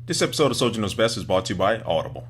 This episode of Soldier Knows Best is brought to you by Audible.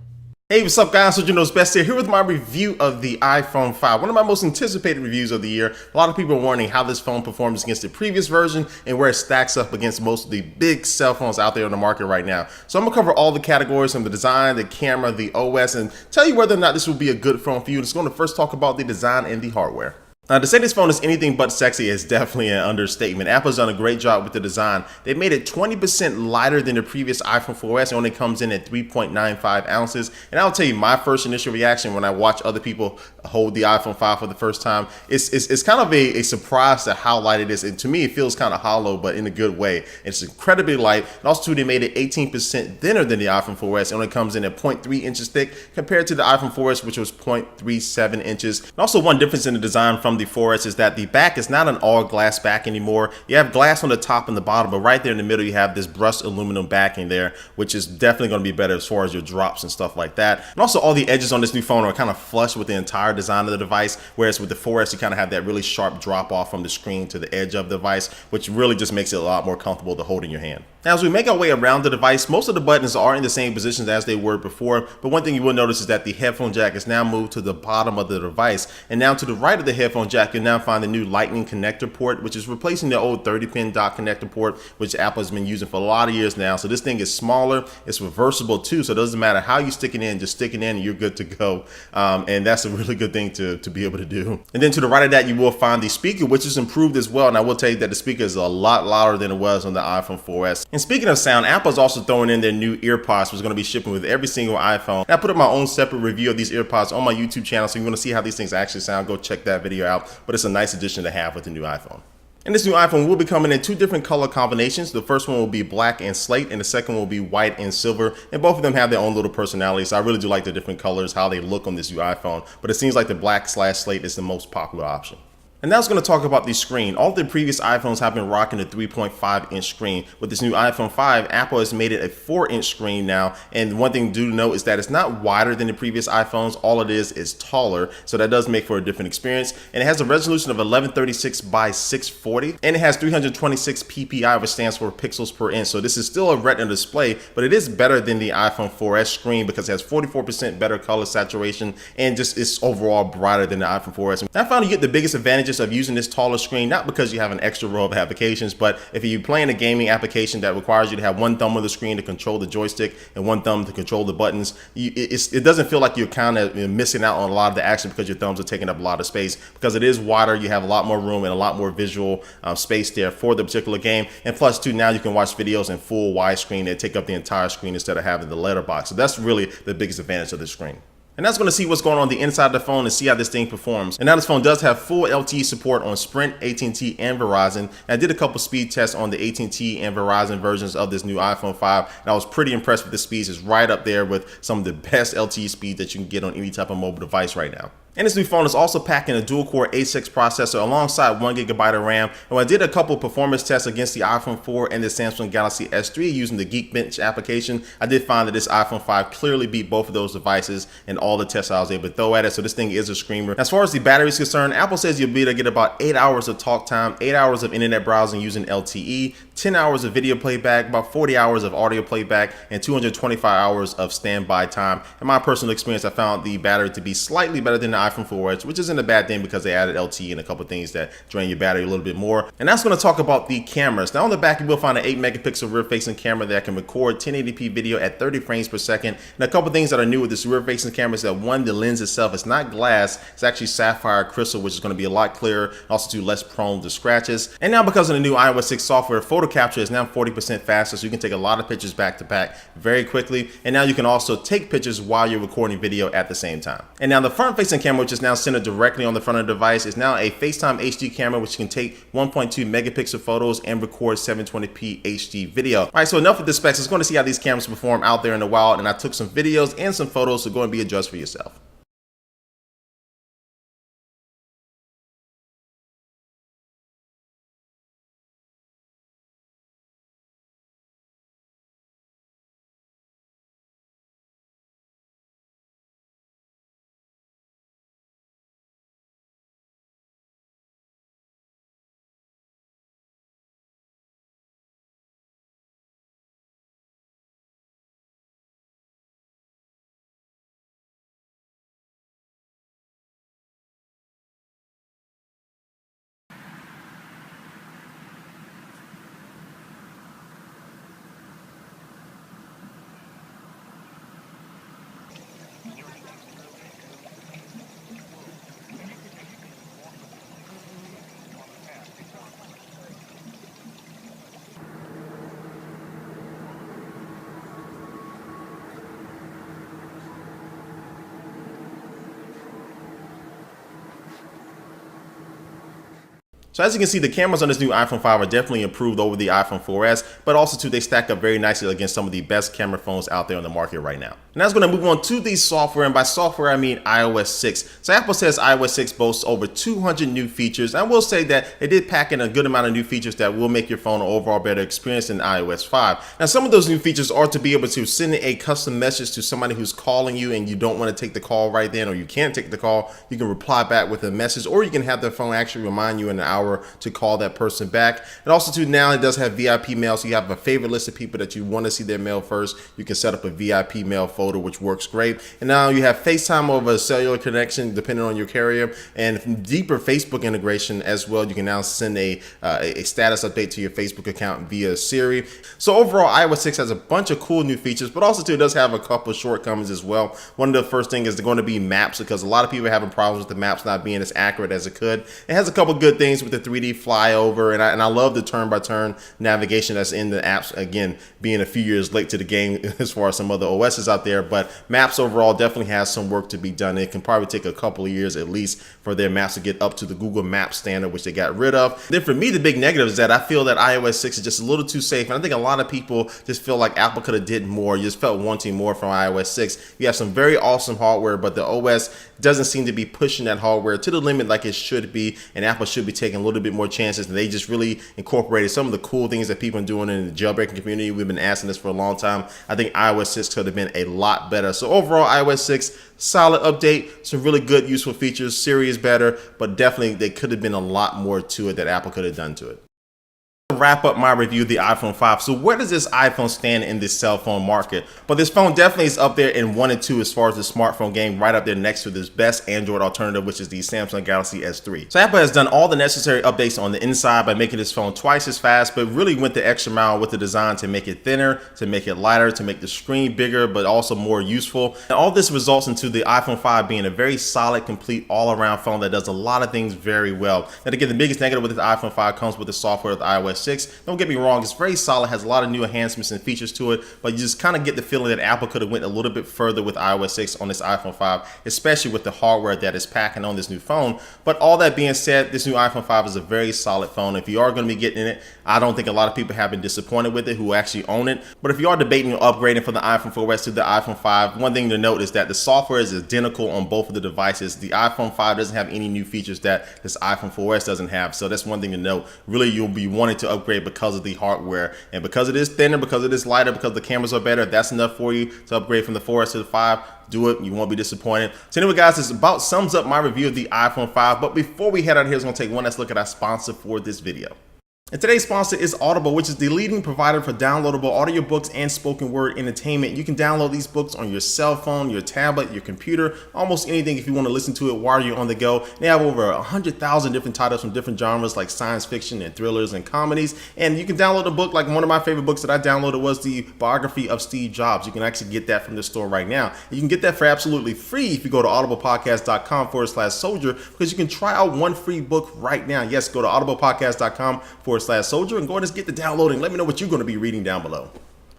Hey, what's up guys? Soldier Knows Best here with my review of the iPhone 5. One of my most anticipated reviews of the year. A lot of people are wondering how this phone performs against the previous version and where it stacks up against most of the big cell phones out there on the market right now. So I'm gonna cover all the categories from the design, the camera, the OS, and tell you whether or not this will be a good phone for you. Just gonna first talk about the design and the hardware. Now, to say this phone is anything but sexy is definitely an understatement. Apple's done a great job with the design. They made it 20% lighter than the previous iPhone 4S. It only comes in at 3.95 ounces. And I'll tell you, my first initial reaction when I watch other people hold the iPhone 5 for the first time, it's kind of a surprise to how light it is. And to me, it feels kind of hollow, but in a good way. It's incredibly light. And also, too, they made it 18% thinner than the iPhone 4S. It only comes in at 0.3 inches thick compared to the iPhone 4S, which was 0.37 inches. And also, one difference in the design from the 4S is that the back is not an all glass back anymore. You have glass on the top and the bottom, but right there in the middle you have this brushed aluminum backing there, which is definitely going to be better as far as your drops and stuff like that. And also all the edges on this new phone are kind of flush with the entire design of the device, whereas with the 4S you kind of have that really sharp drop off from the screen to the edge of the device, which really just makes it a lot more comfortable to hold in your hand. Now, as we make our way around the device, most of the buttons are in the same positions as they were before, but one thing you will notice is that the headphone jack is now moved to the bottom of the device, and now to the right of the headphone jack you'll now find the new Lightning connector port, which is replacing the old 30-pin dock connector port, which Apple has been using for a lot of years now. So this thing is smaller, it's reversible too, so it doesn't matter how you stick it in, just stick it in and you're good to go. And that's a really good thing to be able to do. And then to the right of that you will find the speaker, which is improved as well, and I will tell you that the speaker is a lot louder than it was on the iPhone 4S. And speaking of sound, Apple's also throwing in their new earpods, which is going to be shipping with every single iPhone. And I put up my own separate review of these earpods on my YouTube channel, so you're going to see how these things actually sound. Go check that video out. But it's a nice addition to have with the new iPhone. And this new iPhone will be coming in two different color combinations. The first one will be black and slate, and the second will be white and silver. And both of them have their own little personality. So I really do like the different colors, how they look on this new iPhone. But it seems like the black/slate is the most popular option. And now I was going to talk about the screen. All the previous iPhones have been rocking a 3.5-inch screen. With this new iPhone 5, Apple has made it a 4-inch screen now. And one thing to note is that it's not wider than the previous iPhones. All it is taller. So that does make for a different experience. And it has a resolution of 1136 by 640. And it has 326 ppi, which stands for pixels per inch. So this is still a Retina display, but it is better than the iPhone 4S screen because it has 44% better color saturation and just is overall brighter than the iPhone 4S. And I found you get the biggest advantage of using this taller screen, not because you have an extra row of applications, but if you're playing a gaming application that requires you to have one thumb on the screen to control the joystick and one thumb to control the buttons, it doesn't feel like you're kind of missing out on a lot of the action because your thumbs are taking up a lot of space. Because it is wider, you have a lot more room and a lot more visual space there for the particular game. And plus, too, now you can watch videos in full widescreen that take up the entire screen instead of having the letterbox. So that's really the biggest advantage of the screen. And that's going to see what's going on the inside of the phone and see how this thing performs. And now this phone does have full LTE support on Sprint, AT&T, and Verizon. And I did a couple speed tests on the AT&T and Verizon versions of this new iPhone 5, and I was pretty impressed with the speeds. It's right up there with some of the best LTE speed that you can get on any type of mobile device right now. And this new phone is also packing a dual-core A6 processor alongside 1 GB of RAM. And when I did a couple performance tests against the iPhone 4 and the Samsung Galaxy S3 using the Geekbench application, I did find that this iPhone 5 clearly beat both of those devices in all the tests I was able to throw at it. So this thing is a screamer. As far as the battery is concerned, Apple says you'll be able to get about 8 hours of talk time, 8 hours of internet browsing using LTE, 10 hours of video playback, about 40 hours of audio playback, and 225 hours of standby time. In my personal experience, I found the battery to be slightly better than the iPhone 4S, which isn't a bad thing because they added LTE and a couple things that drain your battery a little bit more. And that's going to talk about the cameras. Now on the back, you will find an 8-megapixel rear-facing camera that can record 1080p video at 30 frames per second. And a couple things that are new with this rear-facing camera is that one, the lens itself is not glass, it's actually sapphire crystal, which is going to be a lot clearer, and also too less prone to scratches. And now because of the new iOS 6 software, photo capture is now 40% faster, so you can take a lot of pictures back to back very quickly. And now you can also take pictures while you're recording video at the same time. And now the front-facing camera, which is now centered directly on the front of the device, is now a FaceTime HD camera, which can take 1.2 megapixel photos and record 720p HD video. All right, so enough with the specs. Let's go to see how these cameras perform out there in the wild, and I took some videos and some photos, so go and be a judge for yourself. So as you can see, the cameras on this new iPhone 5 are definitely improved over the iPhone 4S, but also too, they stack up very nicely against some of the best camera phones out there on the market right now. And that's going to move on to the software, and by software I mean iOS 6. So Apple says iOS 6 boasts over 200 new features. I will say that it did pack in a good amount of new features that will make your phone an overall better experience than iOS 5. Now some of those new features are to be able to send a custom message to somebody who's calling you and you don't want to take the call right then, or you can't take the call. You can reply back with a message, or you can have their phone actually remind you in an hour to call that person back. And also too, now it does have VIP mail, so you have a favorite list of people that you want to see their mail first. You can set up a VIP mail folder, which works great. And now you have FaceTime over a cellular connection depending on your carrier, and deeper Facebook integration as well. You can now send a status update to your Facebook account via Siri. So overall, iOS 6 has a bunch of cool new features, but also too, it does have a couple of shortcomings as well. One of the first things is going to be maps, because a lot of people are having problems with the maps not being as accurate as it could. It has a couple good things with the 3D flyover, and I love the turn-by-turn navigation that's in the apps, again being a few years late to the game as far as some other OSs out there. But maps overall definitely has some work to be done. It can probably take a couple of years at least for their maps to get up to the Google Maps standard, which they got rid of. Then for me, the big negative is that I feel that iOS 6 is just a little too safe, and I think a lot of people just feel like Apple could have did more. You just felt wanting more from iOS 6. You have some very awesome hardware, but the OS doesn't seem to be pushing that hardware to the limit like it should be, and Apple should be taking a little bit more chances. And they just really incorporated some of the cool things that people are doing in the jailbreaking community. We've been asking this for a long time. I think iOS 6 could have been a lot better. So overall, iOS 6, solid update, some really good useful features. Siri is better, but definitely there could have been a lot more to it that Apple could have done to it. Wrap up my review of the iPhone 5. So where does this iPhone stand in this cell phone market? But this phone definitely is up there in 1 and 2 as far as the smartphone game, right up there next to this best Android alternative, which is the Samsung Galaxy S3. So Apple has done all the necessary updates on the inside by making this phone twice as fast, but really went the extra mile with the design to make it thinner, to make it lighter, to make the screen bigger, but also more useful. And all this results into the iPhone 5 being a very solid, complete, all-around phone that does a lot of things very well. And again, the biggest negative with this iPhone 5 comes with the software with iOS 6. Don't get me wrong, it's very solid, has a lot of new enhancements and features to it, but you just kind of get the feeling that Apple could have went a little bit further with iOS 6 on this iPhone 5, especially with the hardware that is packing on this new phone. But all that being said, this new iPhone 5 is a very solid phone. If you are going to be getting it, I don't think a lot of people have been disappointed with it who actually own it. But if you are debating upgrading from the iPhone 4S to the iPhone 5, one thing to note is that the software is identical on both of the devices. The iPhone 5 doesn't have any new features that this iPhone 4S doesn't have, so that's one thing to note. Really, you'll be wanting to upgrade because of the hardware, and because it is thinner, because it is lighter, because the cameras are better. If that's enough for you to upgrade from the 4S to the 5, do it. You won't be disappointed. So anyway, guys, this about sums up my review of the iPhone 5. But before we head out here, I'm going to take one last look at our sponsor for this video. And today's sponsor is Audible, which is the leading provider for downloadable audiobooks and spoken word entertainment. You can download these books on your cell phone, your tablet, your computer, almost anything if you want to listen to it while you're on the go. They have over 100,000 different titles from different genres like science fiction and thrillers and comedies. And you can download a book, like one of my favorite books that I downloaded was the biography of Steve Jobs. You can actually get that from the store right now. You can get that for absolutely free if you go to audiblepodcast.com/soldier, because you can try out one free book right now. Yes, go to audiblepodcast.com/soldier and go ahead and get the downloading. Let me know what you're going to be reading down below.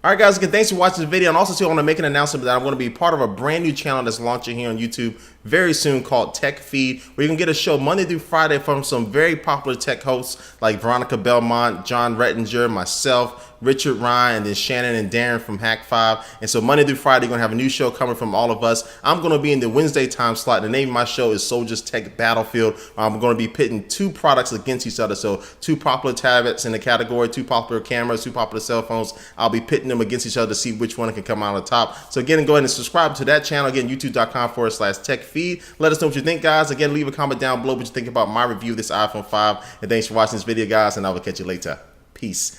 All right, guys, again, thanks for watching the video. And also, too, I want to make an announcement that I'm going to be part of a brand new channel that's launching here on YouTube very soon called Tech Feed, where you can get a show Monday through Friday from some very popular tech hosts like Veronica Belmont, John Rettinger, myself, Richard Ryan, and then Shannon and Darren from Hack 5. And so Monday through Friday, you're going to have a new show coming from all of us. I'm going to be in the Wednesday time slot. The name of my show is Soldiers Tech Battlefield. I'm going to be pitting two products against each other. So two popular tablets in the category, two popular cameras, two popular cell phones. I'll be pitting them against each other to see which one can come out on top. So again, go ahead and subscribe to that channel. Again, youtube.com/techfeed. Let us know what you think, guys. Again, leave a comment down below what you think about my review of this iPhone 5. And thanks for watching this video, guys, and I will catch you later. Peace.